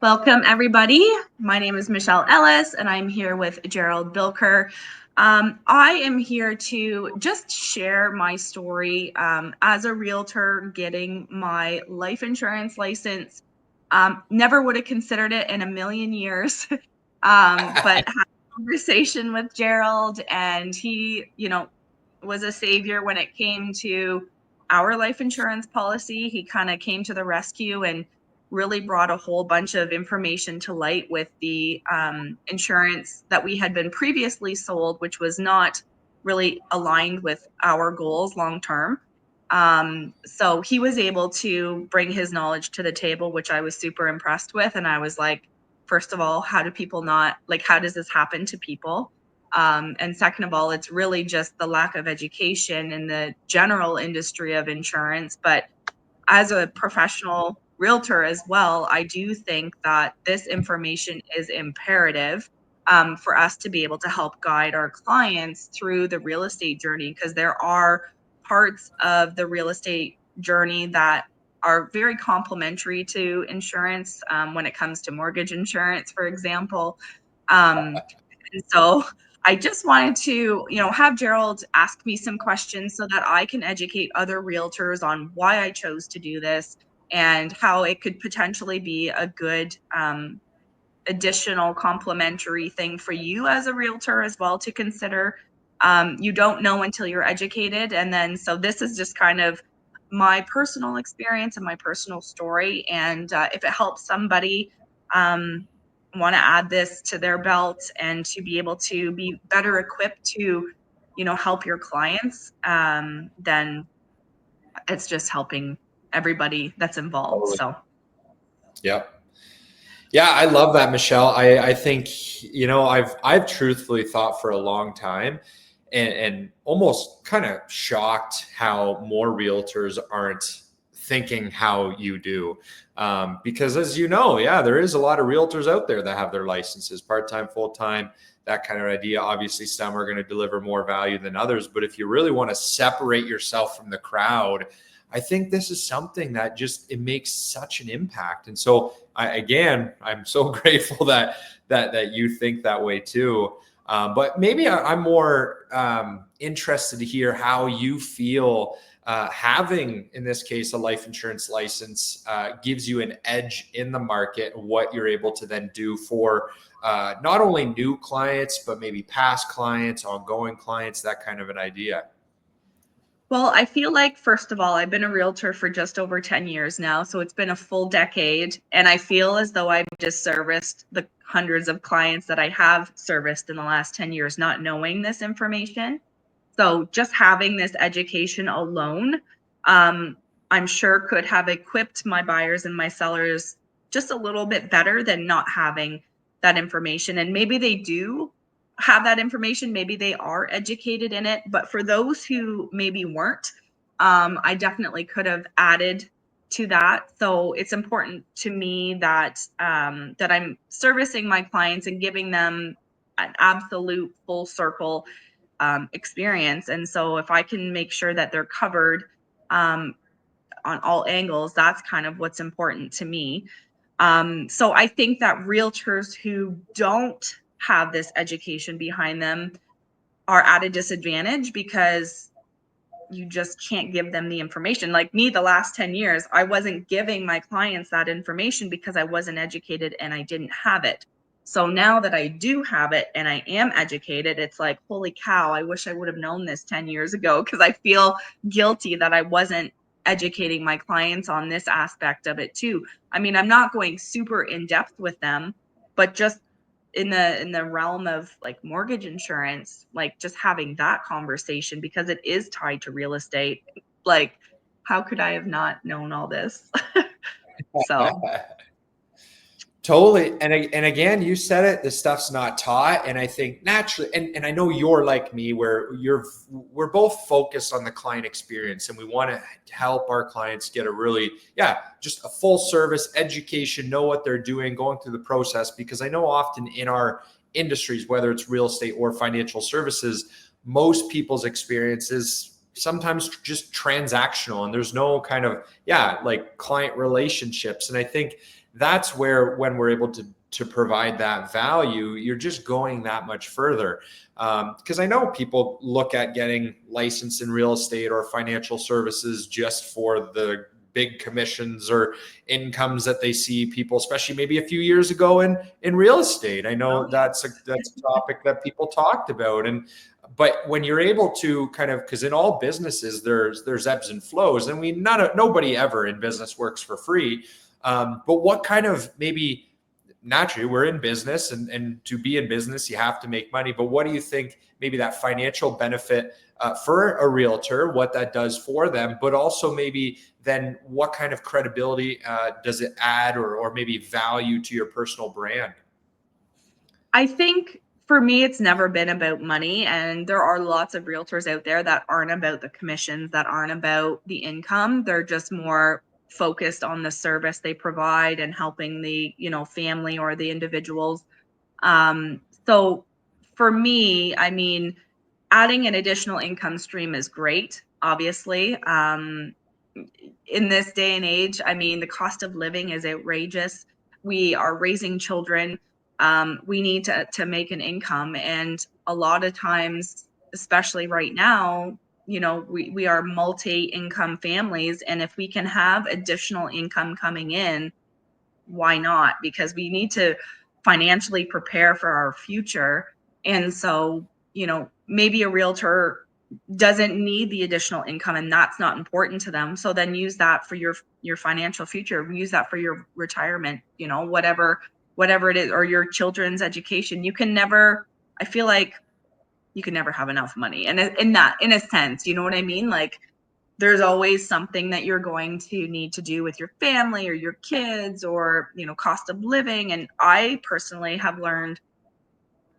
Welcome, everybody. My name is Michelle Ellis, and I'm here with Gerald Bilker. I am here to just share my story as a realtor getting my life insurance license. Never would have considered it in a million years, but had a conversation with Gerald, and he, was a savior when it came to our life insurance policy. He kind of came to the rescue and really brought a whole bunch of information to light with the insurance that we had been previously sold, which was not really aligned with our goals long term. So he was able to bring his knowledge to the table, which I was super impressed with. And I was like, first of all, how do people not, like, how does this happen to people? And second of all, it's really just the lack of education in the general industry of insurance. But as a professional realtor as well, I do think that this information is imperative for us to be able to help guide our clients through the real estate journey, because there are parts of the real estate journey that are very complementary to insurance when it comes to mortgage insurance, for example. And so I just wanted to, have Gerald ask me some questions so that I can educate other realtors on why I chose to do this and how it could potentially be a good additional complementary thing for you as a realtor as well to consider. You don't know until you're educated. And then, so this is just kind of my personal experience and my personal story. And if it helps somebody want to add this to their belt and to be able to be better equipped to, help your clients, then it's just helping everybody that's involved. Totally. So. Yep. Yeah, I love that, Michelle. I think, I've truthfully thought for a long time and almost kind of shocked how more realtors aren't thinking how you do. Because as you know, yeah, there is a lot of realtors out there that have their licenses, part-time, full-time, that kind of idea. Obviously, some are going to deliver more value than others. But if you really want to separate yourself from the crowd, I think this is something that it makes such an impact. And so I'm so grateful that you think that way too. But maybe I'm more interested to hear how you feel having, in this case, a life insurance license gives you an edge in the market, what you're able to then do for not only new clients, but maybe past clients, ongoing clients, that kind of an idea. Well, I feel like, first of all, I've been a realtor for just over 10 years now, so it's been a full decade, and I feel as though I've just serviced the hundreds of clients that I have serviced in the last 10 years, not knowing this information. So just having this education alone, I'm sure could have equipped my buyers and my sellers just a little bit better than not having that information. And maybe they do have that information, maybe they are educated in it, but for those who maybe weren't, I definitely could have added to that. So it's important to me that that I'm servicing my clients and giving them an absolute full circle experience. And so if I can make sure that they're covered on all angles, that's kind of what's important to me. So I think that realtors who don't have this education behind them are at a disadvantage because you just can't give them the information. Like me, the last 10 years, I wasn't giving my clients that information because I wasn't educated and I didn't have it. So now that I do have it and I am educated, it's like, holy cow, I wish I would have known this 10 years ago, because I feel guilty that I wasn't educating my clients on this aspect of it too. I mean, I'm not going super in depth with them, but just in the realm of like mortgage insurance, like just having that conversation, because it is tied to real estate. Like, how could I have not known all this? So Totally. And again, you said it, this stuff's not taught. And I think naturally, and I know you're like me, where we're both focused on the client experience, and we want to help our clients get just a full service education, know what they're doing, going through the process. Because I know often in our industries, whether it's real estate or financial services, most people's experiences sometimes just transactional, and there's no kind of, yeah, like client relationships. And I think that's where, when we're able to provide that value, you're just going that much further. Because I know people look at getting licensed in real estate or financial services just for the big commissions or incomes that they see people, especially maybe a few years ago in real estate. I know that's a topic that people talked about. And but when you're able to kind of, because in all businesses there's ebbs and flows, and nobody ever in business works for free. But what kind of, maybe naturally we're in business, and to be in business you have to make money, but what do you think maybe that financial benefit for a realtor, what that does for them, but also maybe then what kind of credibility does it add, or maybe value to your personal brand? I think for me, it's never been about money. And there are lots of realtors out there that aren't about the commissions, that aren't about the income. They're just more focused on the service they provide and helping the, family or the individuals. So for me, I mean, adding an additional income stream is great, obviously. In this day and age, I mean, the cost of living is outrageous. We are raising children. We need to make an income. And a lot of times, especially right now, we are multi-income families. And if we can have additional income coming in, why not? Because we need to financially prepare for our future. And so, maybe a realtor doesn't need the additional income and that's not important to them. So then use that for your financial future, use that for your retirement, whatever it is, or your children's education. I feel like you can never have enough money. And in a sense, you know what I mean? Like there's always something that you're going to need to do with your family or your kids, or, cost of living. And I personally have learned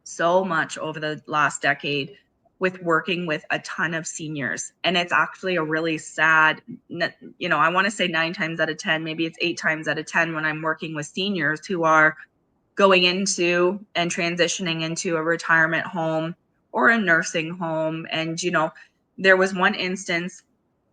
so much over the last decade with working with a ton of seniors. And it's actually a really sad, I want to say 9 times out of 10, maybe it's 8 times out of 10 when I'm working with seniors who are going into and transitioning into a retirement home or a nursing home. And, there was one instance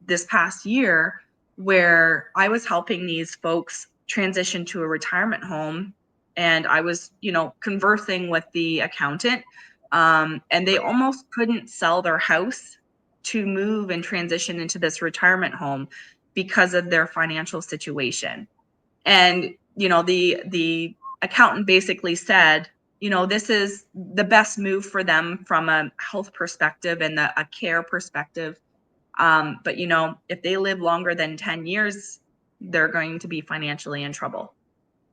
this past year where I was helping these folks transition to a retirement home. And I was, conversing with the accountant. And they almost couldn't sell their house to move and transition into this retirement home because of their financial situation. And, the accountant basically said, this is the best move for them from a health perspective and a care perspective. But, if they live longer than 10 years, they're going to be financially in trouble.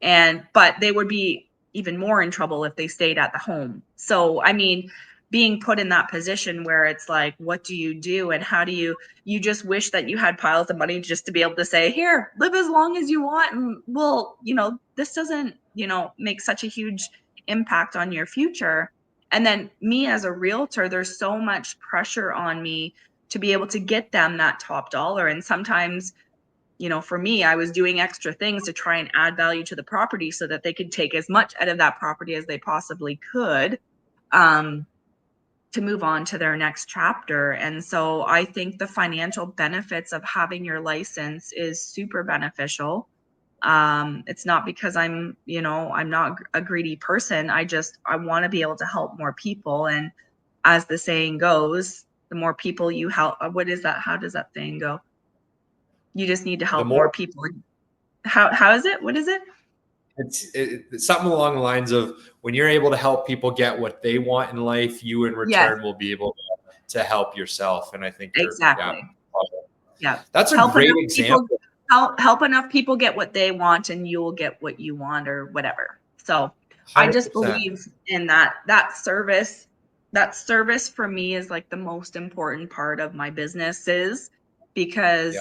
But they would be even more in trouble if they stayed at the home. So, I mean, being put in that position where it's like, what do you do? And how do you just wish that you had piles of money just to be able to say, here, live as long as you want. And well, this doesn't, make such a huge impact on your future. And then me as a realtor, there's so much pressure on me to be able to get them that top dollar. And sometimes, for me, I was doing extra things to try and add value to the property so that they could take as much out of that property as they possibly could, to move on to their next chapter. And so I think the financial benefits of having your license is super beneficial. It's not because I'm not a greedy person. I want to be able to help more people. And as the saying goes, the more people you help, what is that? How does that saying go? You just need to The help more more, people. How is it? What is it? it's something along the lines of, when you're able to help people get what they want in life, you in Yes, return will be able to help yourself. And I think yeah, exactly. Yeah. that's a Help great enough people example. help enough people get what they want and you will get what you want or whatever. So I just 100%. believe in that service. That service for me is like the most important part of my businesses, Yeah. because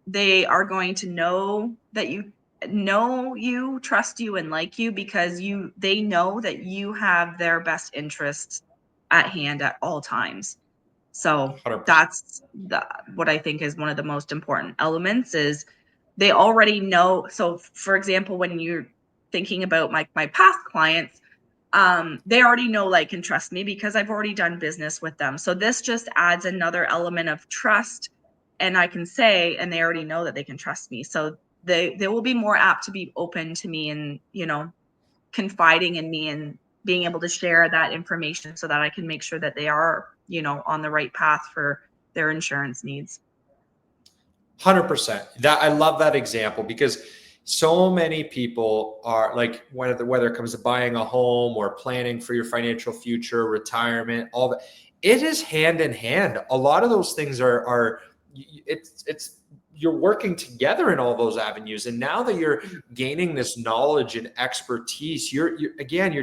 they are going to know that you trust you and like you, because they know that you have their best interests at hand at all times. So 100%. that's what I think is one of the most important elements is they already know. So for example, when you're thinking about my past clients, They already know, like, and trust me because I've already done business with them. So this just adds another element of trust. And I can say, and they already know that they can trust me. So they will be more apt to be open to me and, confiding in me and being able to share that information so that I can make sure that they are, on the right path for their insurance needs. 100%. That, I love that example because so many people are like, whether it comes to buying a home or planning for your financial future, retirement, all that, it is hand in hand. A lot of those things are it's you're working together in all those avenues. And now that you're gaining this knowledge and expertise, you're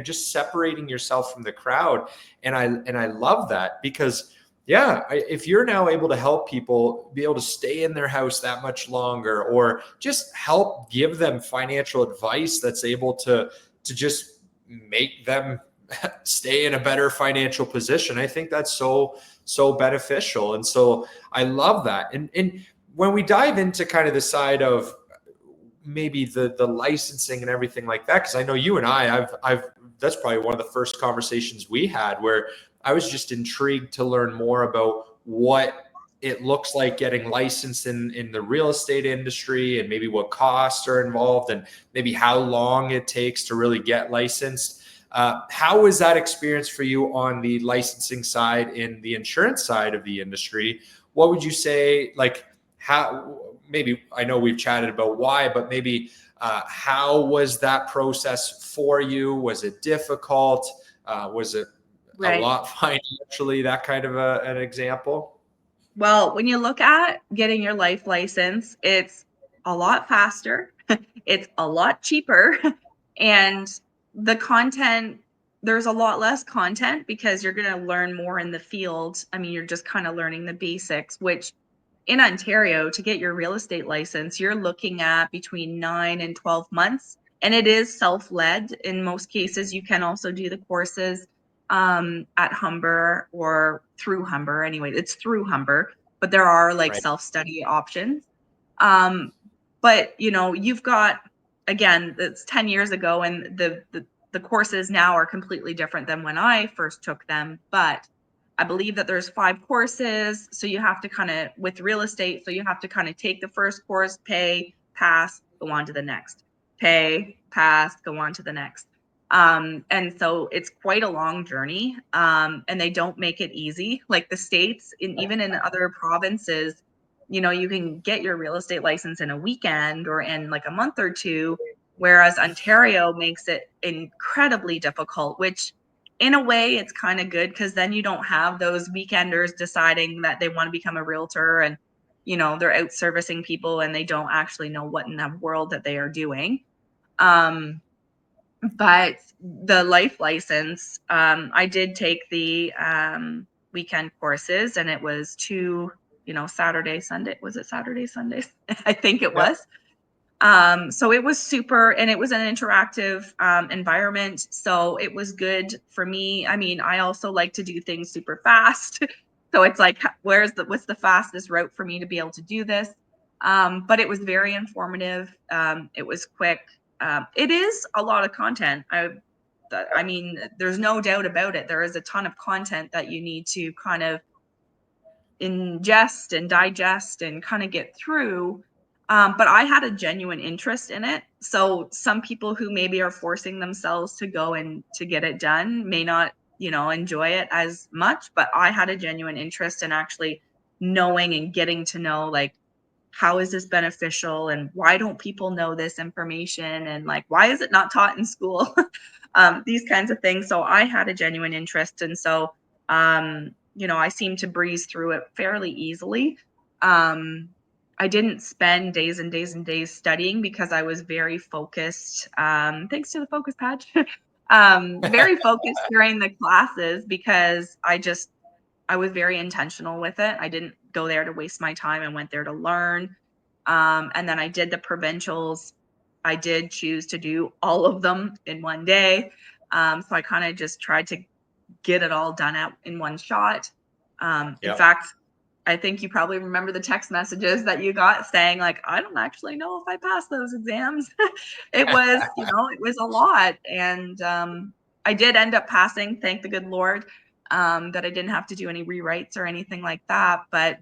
just separating yourself from the crowd. And I love that because yeah, if you're now able to help people be able to stay in their house that much longer, or just help give them financial advice that's able to just make them stay in a better financial position, I think that's so beneficial. And so I love that. And when we dive into kind of the side of maybe the licensing and everything like that, because I know you and I've that's probably one of the first conversations we had where I was just intrigued to learn more about what it looks like getting licensed in the real estate industry, and maybe what costs are involved, and maybe how long it takes to really get licensed. How was that experience for you on the licensing side, in the insurance side of the industry? What would you say, like, how, maybe, I know we've chatted about why, but maybe how was that process for you? Was it difficult? Was it a Right. lot financially, that kind of an example? Well, when you look at getting your life license, it's a lot faster, it's a lot cheaper, and the content, there's a lot less content because you're going to learn more in the field. I mean, you're just kind of learning the basics, which in Ontario, to get your real estate license, you're looking at between 9 and 12 months, and it is self-led. In most cases, you can also do the courses at Humber or through Humber. Anyway, it's through Humber, but there are like Right. self-study options. Um, but you've got, again, it's 10 years ago, and the courses now are completely different than when I first took them. But I believe that there's 5 courses. So you have to kind of, with real estate, so you have to kind of take the first course, pay, pass, go on to the next, pay, pass, go on to the next. And so it's quite a long journey. And they don't make it easy. Like the States, even in other provinces, you can get your real estate license in a weekend or in like a month or two, whereas Ontario makes it incredibly difficult, which in a way it's kind of good because then you don't have those weekenders deciding that they want to become a realtor, and they're out servicing people and they don't actually know what in the world that they are doing. But the life license, I did take the weekend courses, and it was two, Saturday, Sunday. Was it Saturday, Sunday? I think it Yeah. was. So it was super, and it was an interactive environment. So it was good for me. I mean, I also like to do things super fast. So it's like, what's the fastest route for me to be able to do this? But it was very informative. It was quick. It is a lot of content. I mean, there's no doubt about it. There is a ton of content that you need to kind of ingest and digest and kind of get through. But I had a genuine interest in it. So some people who maybe are forcing themselves to go and to get it done may not, enjoy it as much. But I had a genuine interest in actually knowing and getting to know, like, how is this beneficial, and why don't people know this information, and like, why is it not taught in school? These kinds of things. So I had a genuine interest. And so, I seemed to breeze through it fairly easily. Um, I didn't spend days and days and days studying because I was very focused, thanks to the focus patch, very focused during the classes because I was very intentional with it. I didn't go there to waste my time. I went there to learn. And then I did the provincials. I did choose to do all of them in one day. So I kind of just tried to get it all done in one shot. In Yep. fact, I think you probably remember the text messages that you got saying, like, I don't actually know if I passed those exams. It was a lot. And I did end up passing, thank the good Lord, that I didn't have to do any rewrites or anything like that. But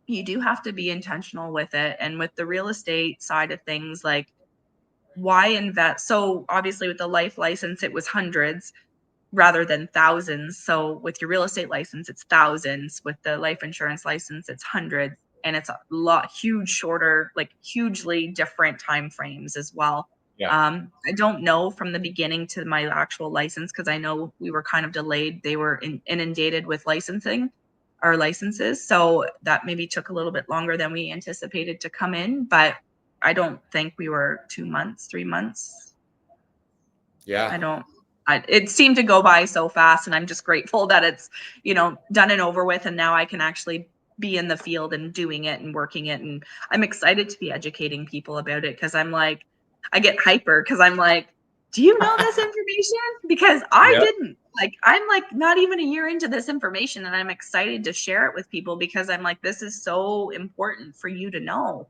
you do have to be intentional with it. And with the real estate side of things, like, why invest? So obviously with the life license, it was hundreds rather than thousands. So with your real estate license, it's thousands. With the life insurance license, it's hundreds. And it's a lot huge shorter, like hugely different time frames as well. Yeah. I don't know from the beginning to my actual license, because I know we were kind of delayed. They were inundated with licensing our licenses. So that maybe took a little bit longer than we anticipated to come in. But I don't think we were 2 months, 3 months. I Yeah. don't, it seemed to go by so fast, and I'm just grateful that it's, done and over with. And now I can actually be in the field and doing it and working it. And I'm excited to be educating people about it, because I'm like, I get hyper because I'm like, do you know this information? Because I Yep. didn't. Like, I'm like not even a year into this information, and I'm excited to share it with people, because I'm like, this is so important for you to know.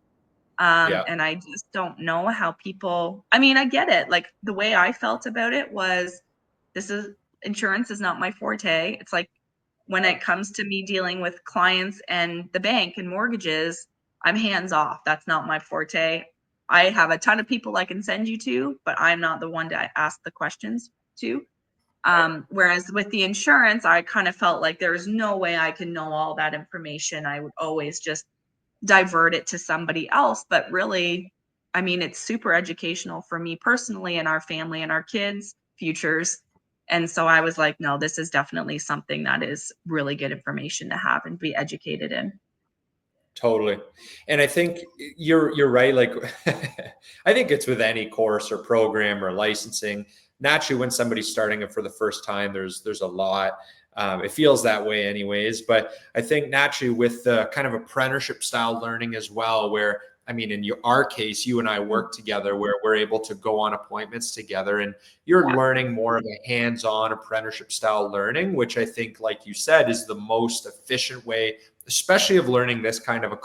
Yeah. And I just don't know how people, I mean, I get it. Like, the way I felt about it was, this is, insurance is not my forte. It's like, when it comes to me dealing with clients and the bank and mortgages, I'm hands off. That's not my forte. I have a ton of people I can send you to, but I'm not the one to ask the questions to. Whereas with the insurance, I kind of felt like there's no way I can know all that information. I would always just divert it to somebody else. But really, I mean, it's super educational for me personally and our family and our kids' futures. And so I was like, no, this is definitely something that is really good information to have and be educated in. Totally. And I think you're right. Like I think it's with any course or program or licensing. Naturally, when somebody's starting it for the first time, there's a lot. It feels that way anyways. But I think naturally with the kind of apprenticeship style learning as well, where I mean, in our case, you and I work together where we're able to go on appointments together, and you're Yeah. learning more of a hands-on apprenticeship style learning, which I think, like you said, is the most efficient way, especially of learning this kind of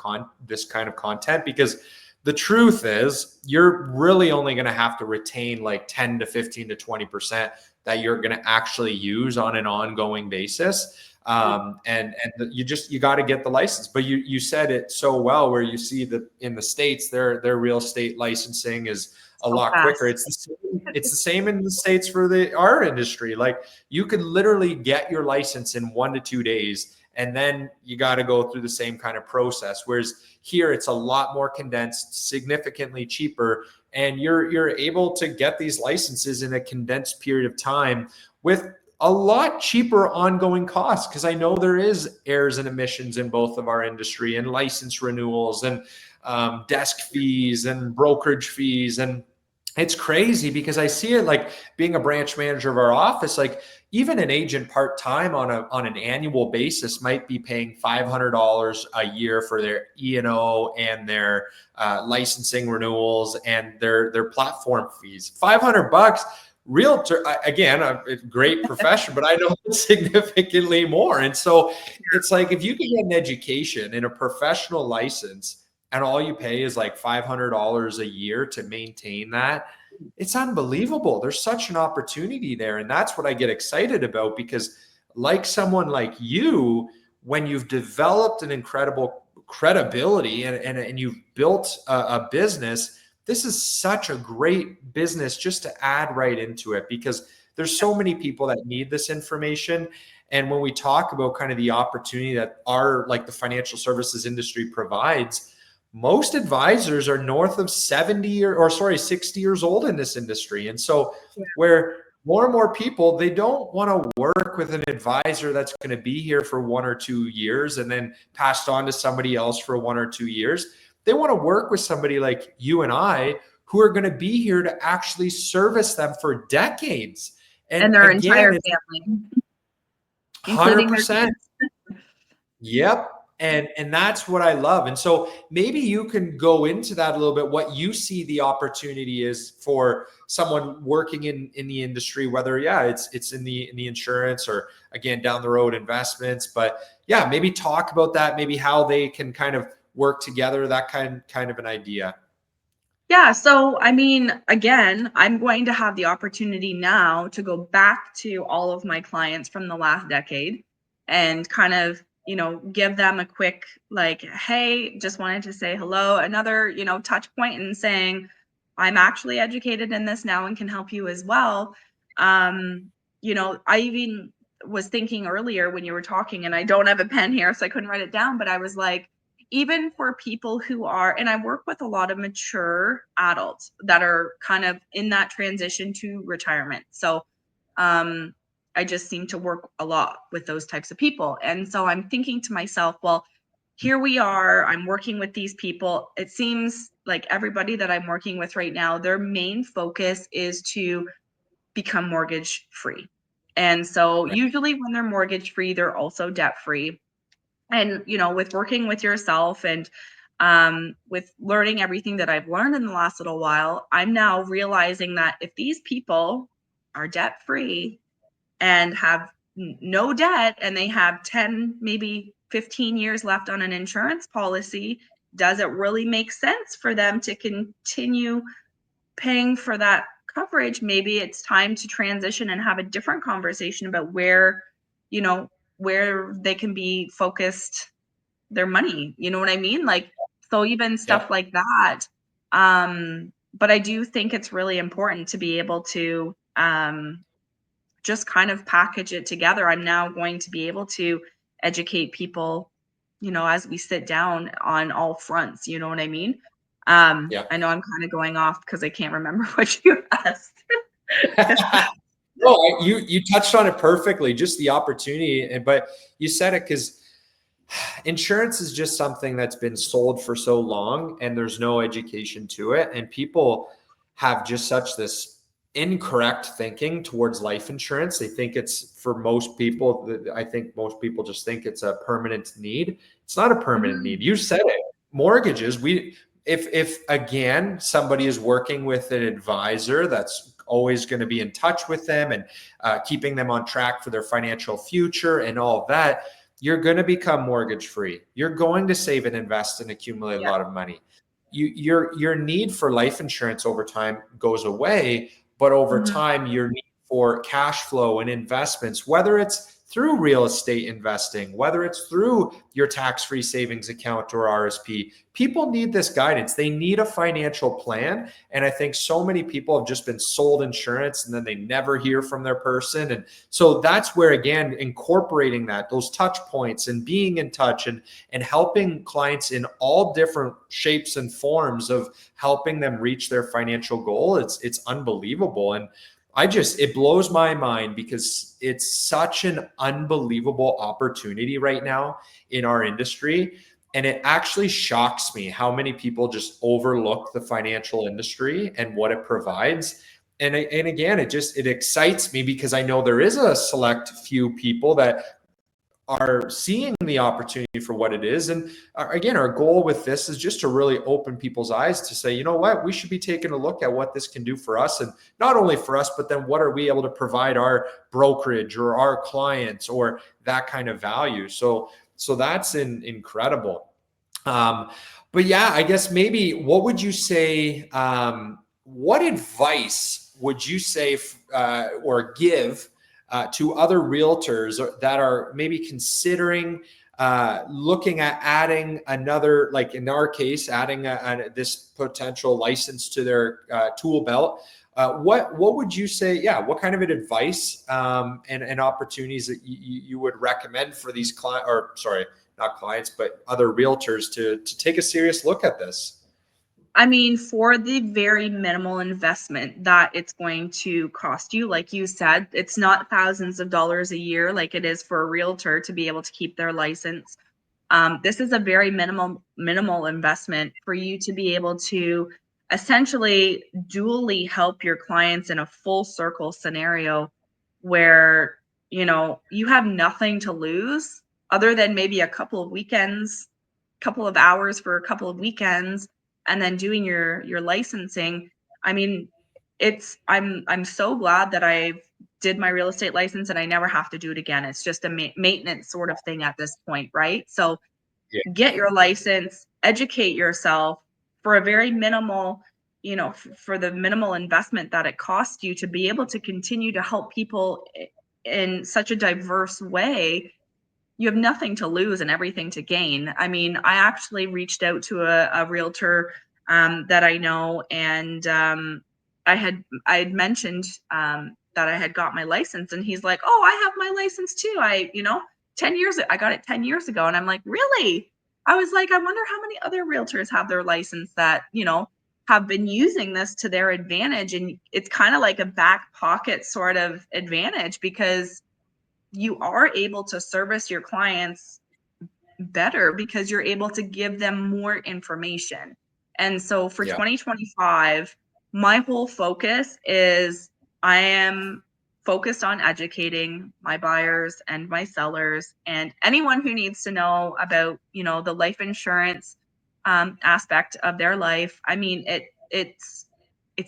this kind of content, because the truth is you're really only going to have to retain like 10 to 15 to 20% that you're going to actually use on an ongoing basis. You got to get the license. But you said it so well, where you see that in the States, their real estate licensing is a So lot quicker. fast. It's the same in the States for the art industry. Like you could literally get your license in 1 to 2 days, and then you got to go through the same kind of process. Whereas here, it's a lot more condensed, significantly cheaper, and you're able to get these licenses in a condensed period of time with a lot cheaper ongoing costs. Because I know there is errors and emissions in both of our industry, and license renewals, and desk fees and brokerage fees. And it's crazy because I see it, like being a branch manager of our office, like even an agent part-time on an annual basis might be paying $500 a year for their E&O and their licensing renewals and their platform fees. 500 bucks. Realtor, again, a great profession, but I know it's significantly more. And so it's like, if you can get an education in a professional license and all you pay is like $500 a year to maintain that, it's unbelievable. There's such an opportunity there. And that's what I get excited about, because like someone like you, when you've developed an incredible credibility and you've built a business, this is such a great business just to add right into it, because there's so many people that need this information. And when we talk about kind of the opportunity that like the financial services industry provides, most advisors are north of 70 or sorry, 60 years old in this industry. And so where more and more people, they don't want to work with an advisor that's going to be here for 1 or 2 years and then passed on to somebody else for 1 or 2 years. They want to work with somebody like you and I, who are going to be here to actually service them for decades. And And their again, entire it's family, including their 100%. kids. Yep. And that's what I love. And so maybe you can go into that a little bit, what you see the opportunity is for someone working in the industry, whether it's in the insurance or again down the road investments. But yeah, maybe talk about that, maybe how they can kind of work together, that kind of an idea. Yeah, so I mean, again, I'm going to have the opportunity now to go back to all of my clients from the last decade and kind of, give them a quick, like, hey, just wanted to say hello, another, touch point and saying, I'm actually educated in this now and can help you as well. I even was thinking earlier when you were talking, and I don't have a pen here, so I couldn't write it down, but I was like, even for people who are, and I work with a lot of mature adults that are kind of in that transition to retirement. So um, I just seem to work a lot with those types of people. And so I'm thinking to myself, well, here we are, I'm working with these people. It seems like everybody that I'm working with right now, their main focus is to become mortgage free. And so Right. usually when they're mortgage free, they're also debt free. And with working with yourself and with learning everything that I've learned in the last little while, I'm now realizing that if these people are debt free and have no debt and they have 10, maybe 15 years left on an insurance policy, does it really make sense for them to continue paying for that coverage? Maybe it's time to transition and have a different conversation about you know, where they can be focused their money. You know what I mean? Like, so even stuff Yep. like that. But I do think it's really important to be able to just kind of package it together. I'm now going to be able to educate people, as we sit down on all fronts. You know what I mean? Yep. I know I'm kind of going off because I can't remember what you asked. No, you touched on it perfectly, just the opportunity. But you said it because insurance is just something that's been sold for so long and there's no education to it. And people have just such this incorrect thinking towards life insurance. They think it's for most people. I think most people just think it's a permanent need. It's not a permanent need. Mhm. You said it. Mortgages, if again somebody is working with an advisor that's always going to be in touch with them and keeping them on track for their financial future and all of that, you're going to become mortgage free. You're going to save and invest and accumulate a Yeah. lot of money. Your need for life insurance over time goes away, but over Mhm. time your need for cash flow and investments, whether it's through real estate investing, whether it's through your tax-free savings account or RSP, people need this guidance. They need a financial plan. And I think so many people have just been sold insurance and then they never hear from their person. And so that's where, again, incorporating that, those touch points and being in touch and helping clients in all different shapes and forms of helping them reach their financial goal, it's unbelievable. And it blows my mind because it's such an unbelievable opportunity right now in our industry. And it actually shocks me how many people just overlook the financial industry and what it provides. And again, it excites me because I know there is a select few people that are seeing the opportunity for what it is. And again, our goal with this is just to really open people's eyes to say, you know what, we should be taking a look at what this can do for us. And not only for us, but then what are we able to provide our brokerage or our clients or that kind of value. So that's incredible. But yeah, I guess maybe what would you say, what advice would you say or give to other realtors that are maybe considering looking at adding another, like in our case, adding this potential license to their tool belt? What would you say? Yeah, what kind of advice and opportunities that you would recommend for these clients, or sorry, not clients, but other realtors to take a serious look at this? I mean, for the very minimal investment that it's going to cost you, like you said, it's not thousands of dollars a year like it is for a realtor to be able to keep their license. This is a very minimal investment for you to be able to essentially dually help your clients in a full circle scenario where you have nothing to lose other than maybe a couple of weekends, couple of hours for a couple of weekends, and then doing your licensing. I mean, I'm so glad that I did my real estate license and I never have to do it again. It's just a maintenance sort of thing at this point, right? So Yeah. get your license, educate yourself for a very minimal. for the minimal investment that it costs you to be able to continue to help people in such a diverse way, you have nothing to lose and everything to gain. I mean, I actually reached out to a realtor that I know, and I had mentioned that I had got my license, and he's like, "Oh, I have my license too. 10 years I got it 10 years ago." And I'm like, "Really?" I was like, "I wonder how many other realtors have their license that, have been using this to their advantage." And it's kind of like a back pocket sort of advantage, because you are able to service your clients better because you're able to give them more information. And so for Yeah. 2025, my whole focus is I am focused on educating my buyers and my sellers and anyone who needs to know about, the life insurance aspect of their life. I mean, it's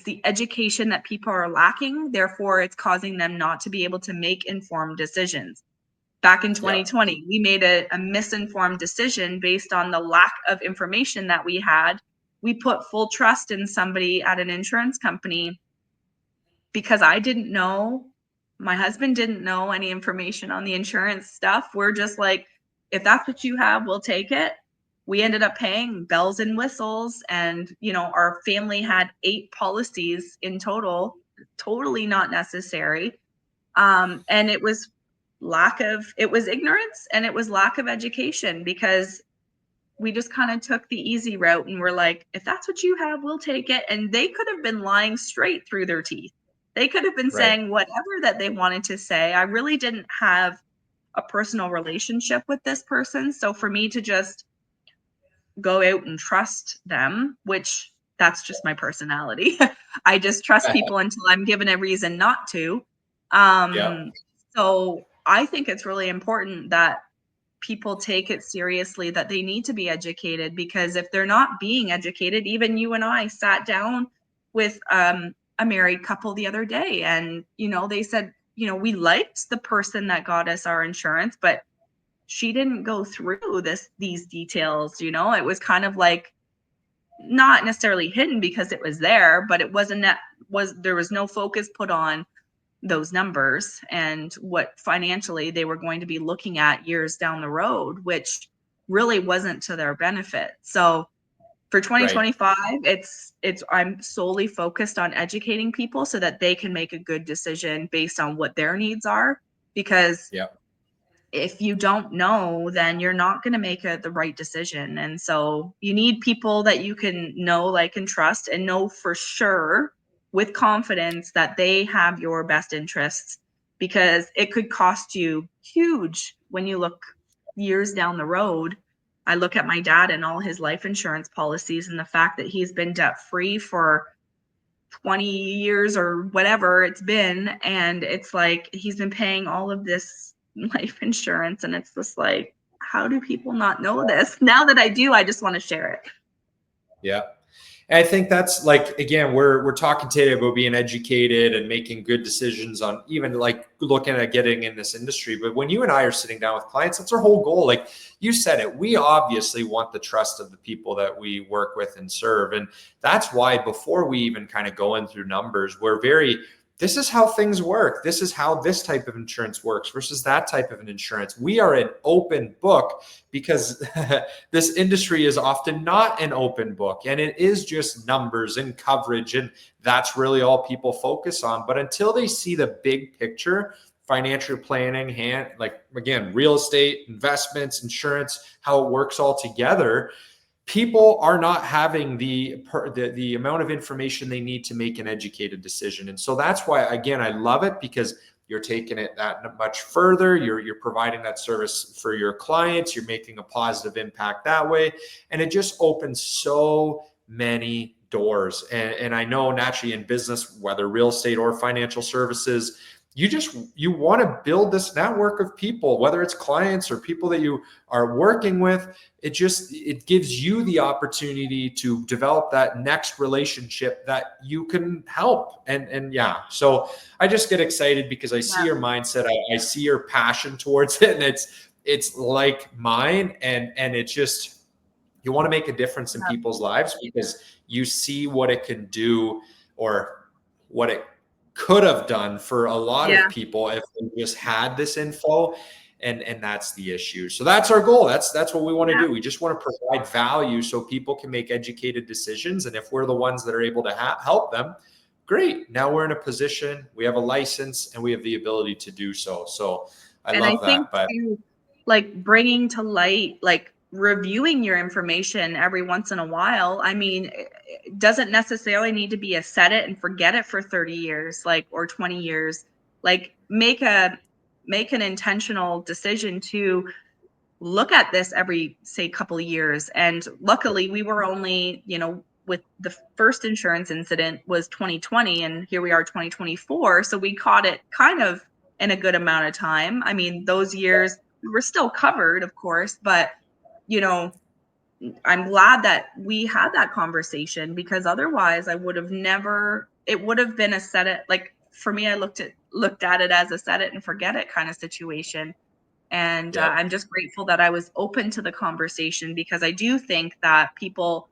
the education that people are lacking. Therefore, it's causing them not to be able to make informed decisions. Back in Yeah. 2020, we made a misinformed decision based on the lack of information that we had. We put full trust in somebody at an insurance company because I didn't know, my husband didn't know any information on the insurance stuff. We're just like, if that's what you have, we'll take it. We ended up paying bells and whistles, and our family had 8 policies in total, totally not necessary. And it was ignorance, and it was lack of education, because we just kind of took the easy route and we're like, if that's what you have, we'll take it. And they could have been lying straight through their teeth. They could have been Right. saying whatever that they wanted to say. I really didn't have a personal relationship with this person. So for me to just go out and trust them, which that's just my personality. I just trust people until I'm given a reason not to. Yeah. Um, so I think it's really important that people take it seriously, that they need to be educated, because if they're not being educated, even you and I sat down with a married couple the other day, and they said, we liked the person that got us our insurance, but she didn't go through these details. It was kind of like not necessarily hidden because it was there, but it wasn't that was there was no focus put on those numbers and what financially they were going to be looking at years down the road, which really wasn't to their benefit. So for Right. 2025, it's I'm solely focused on educating people so that they can make a good decision based on what their needs are, because Yeah. if you don't know, then you're not going to make the right decision. And so you need people that you can know, like, and trust, and know for sure with confidence that they have your best interests, because it could cost you huge when you look years down the road. I look at my dad and all his life insurance policies, and the fact that he's been debt free for 20 years or whatever it's been, and it's like he's been paying all of this life insurance, and it's just like, how do people not know this? Now that I do, I just want to share it. Yeah. And I think that's like, again, we're talking today about being educated and making good decisions on even like looking at getting in this industry. But when you and I are sitting down with clients, that's our whole goal. Like you said it, we obviously want the trust of the people that we work with and serve. And that's why before we even kind of go in through numbers, this is how things work. This is how this type of insurance works versus that type of an insurance. We are an open book because this industry is often not an open book, and it is just numbers and coverage. And that's really all people focus on. But until they see the big picture, financial planning, like again, real estate, investments, insurance, how it works all together, people are not having the amount of information they need to make an educated decision. And so that's why, again, I love it, because you're taking it that much further. You're providing that service for your clients. You're making a positive impact that way. And it just opens so many doors. And I know naturally in business, whether real estate or financial services, you want to build this network of people, whether it's clients or people that you are working with. It gives you the opportunity to develop that next relationship that you can help. And yeah, so I just get excited because I see Yeah. your mindset. I see your passion towards it, and it's like mine. And it's just, You want to make a difference in Yeah. people's lives because you see what it can do, or what it could have done for a lot of Yeah. people if they just had this info. And that's the issue. So that's our goal. That's what we want to Yeah. do. We just want to provide value so people can make educated decisions. And if we're the ones that are able to help them, great. Now we're in a position, we have a license, and we have the ability to do so. So I And I love think that. But too, like bringing to light, like reviewing your information every once in a while. I mean, it doesn't necessarily need to be a set it and forget it for 30 years, like, or 20 years. Like make an intentional decision to look at this every, say, couple of years. And luckily we were only, with the first insurance incident was 2020, and here we are 2024, so we caught it kind of in a good amount of time. I mean, those years we were still covered, of course, but you know I'm glad that we had that conversation, because otherwise I would have never, it would have been a set it, like for me, I looked at it as a set it and forget it kind of situation. And yep, I'm just grateful that I was open to the conversation, because I do think that people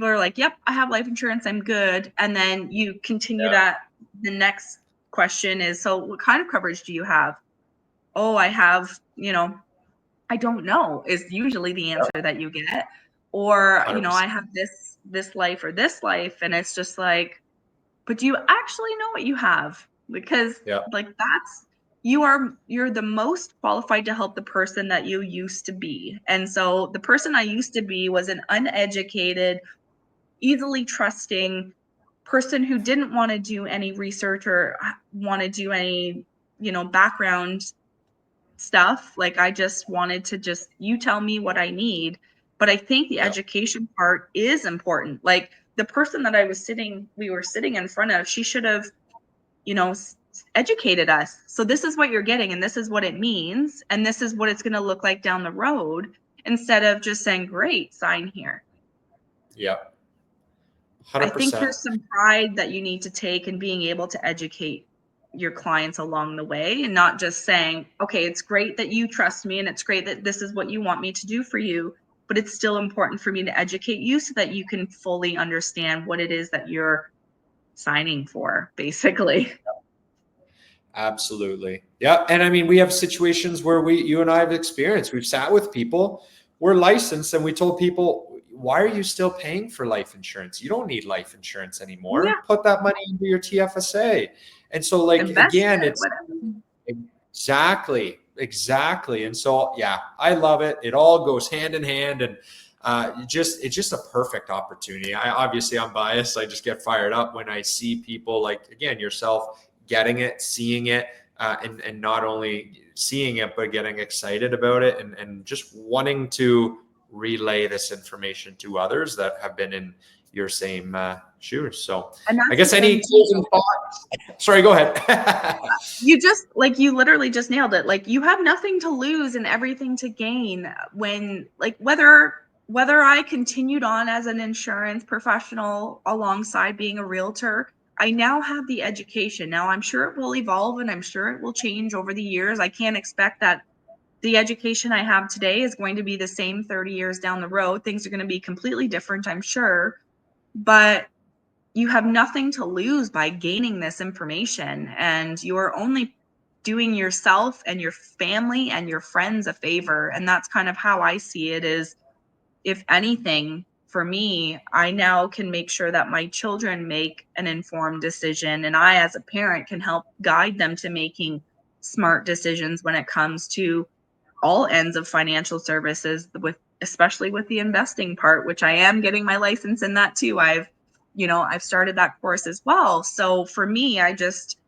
are like, yep, I have life insurance, I'm good. And then you continue yeah, that. The next question is, so what kind of coverage do you have? Oh, I have, I don't know, is usually the answer that you get. Or, 100%. I have this life or this life. And it's just like, but do you actually know what you have? Because Yeah, like you're the most qualified to help the person that you used to be. And so the person I used to be was an uneducated, easily trusting person who didn't want to do any research or want to do any, background stuff. Like I just wanted to just, you tell me what I need. But I think the yeah, education part is important. Like the person that we were sitting in front of, she should have, you know, educated us. So this is what you're getting, and this is what it means, and this is what it's going to look like down the road, instead of just saying, great, sign here. yeah, I think 100%. there's some pride that you need to take in being able to educate your clients along the way, and not just saying, okay, it's great that you trust me and it's great that this is what you want me to do for you, but it's still important for me to educate you so that you can fully understand what it is that you're signing for, basically. Absolutely. Yeah. And I mean, we have situations where you and I have experienced, we've sat with people, we're licensed, and we told people, why are you still paying for life insurance? You don't need life insurance Yeah, anymore. Put that money into your TFSA. And so, like, invest again, it, it's whatever. exactly. And so, yeah, I love it. It all goes hand in hand. And it's just a perfect opportunity. I'm biased. I just get fired up when I see people like, again, yourself getting it, seeing it, and not only seeing it, but getting excited about it, and just wanting to relay this information to others that have been in your same shoes. So And I that's the guess any thing too. closing thoughts? Sorry, go ahead. You just, like, you literally just nailed it. Like, you have nothing to lose and everything to gain when, like, whether I continued on as an insurance professional alongside being a realtor, I now have the education. Now I'm sure it will evolve and I'm sure it will change over the years. I can't expect that the education I have today is going to be the same 30 years down the road. Things are going to be completely different, I'm sure. But you have nothing to lose by gaining this information, and you are only doing yourself and your family and your friends a favor. And that's kind of how I see it. Is, if anything, for me, I now can make sure that my children make an informed decision, and I as a parent can help guide them to making smart decisions when it comes to all ends of financial services, with especially with the investing part, which I am getting my license in that too. I've started that course as well. So for me, I just,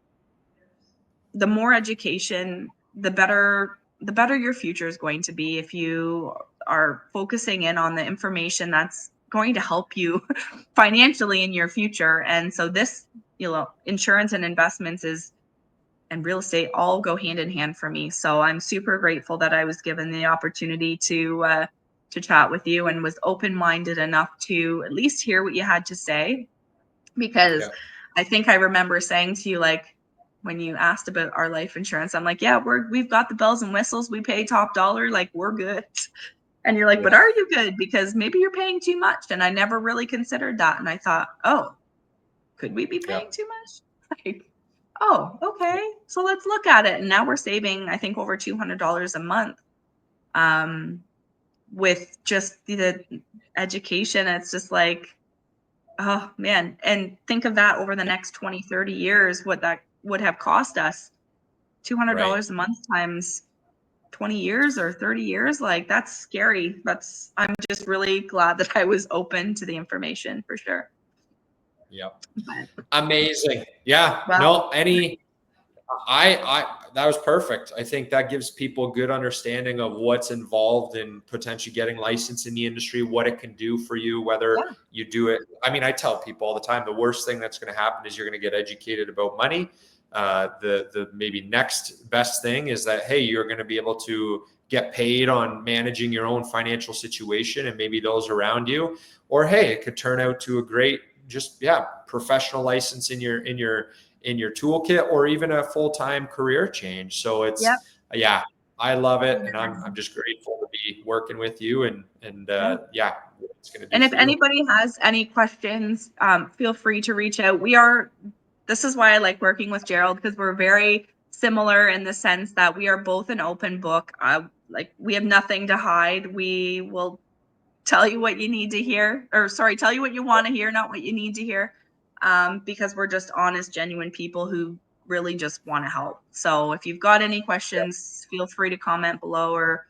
the more education, the better your future is going to be, if you are focusing in on the information that's going to help you financially in your future. And so this, insurance and investments is, and real estate all go hand in hand for me. So I'm super grateful that I was given the opportunity to chat with you, and was open-minded enough to at least hear what you had to say. Because Yeah. I think I remember saying to you, like, when you asked about our life insurance, I'm like, yeah, we've got the bells and whistles, we pay top dollar, like we're good. And you're like, Yeah. but are you good? Because maybe you're paying too much. And I never really considered that. And I thought, oh, could we be paying Yep. too much? Like, oh, okay. So let's look at it. And now we're saving, I think, over $200 a month with just the education. It's just like, oh man. And think of that over the next 20, 30 years, what that would have cost us. Right. $200 a month times 20 years or 30 years. Like, that's scary. I'm just really glad that I was open to the information for sure. Yep. But, Amazing. Yeah. well, No, that was perfect. I think that gives people a good understanding of what's involved in potentially getting licensed in the industry, what it can do for you, whether yeah, you do it. I mean, I tell people all the time, the worst thing that's going to happen is you're going to get educated about money. The maybe next best thing is that, hey, you're going to be able to get paid on managing your own financial situation and maybe those around you. Or hey, it could turn out to a great, just professional license in your toolkit, or even a full-time career change. So yep, I love it, and I'm 100%. just grateful to be working with you, and Yeah. what it's going to do And if for you. anybody has any questions, feel free to reach out. This is why I like working with Gerald, because we're very similar in the sense that we are both an open book. Like, we have nothing to hide. We will tell you what you need to hear, or sorry, tell you what you want to hear, not what you need to hear, because we're just honest, genuine people who really just want to help. So if you've got any questions, feel free to comment below or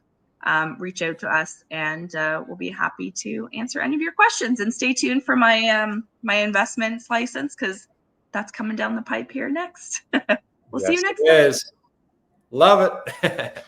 reach out to us, and we'll be happy to answer any of your questions. And stay tuned for my investments license, because that's coming down the pipe here next. We'll see you Yes, next it time. is. Love it.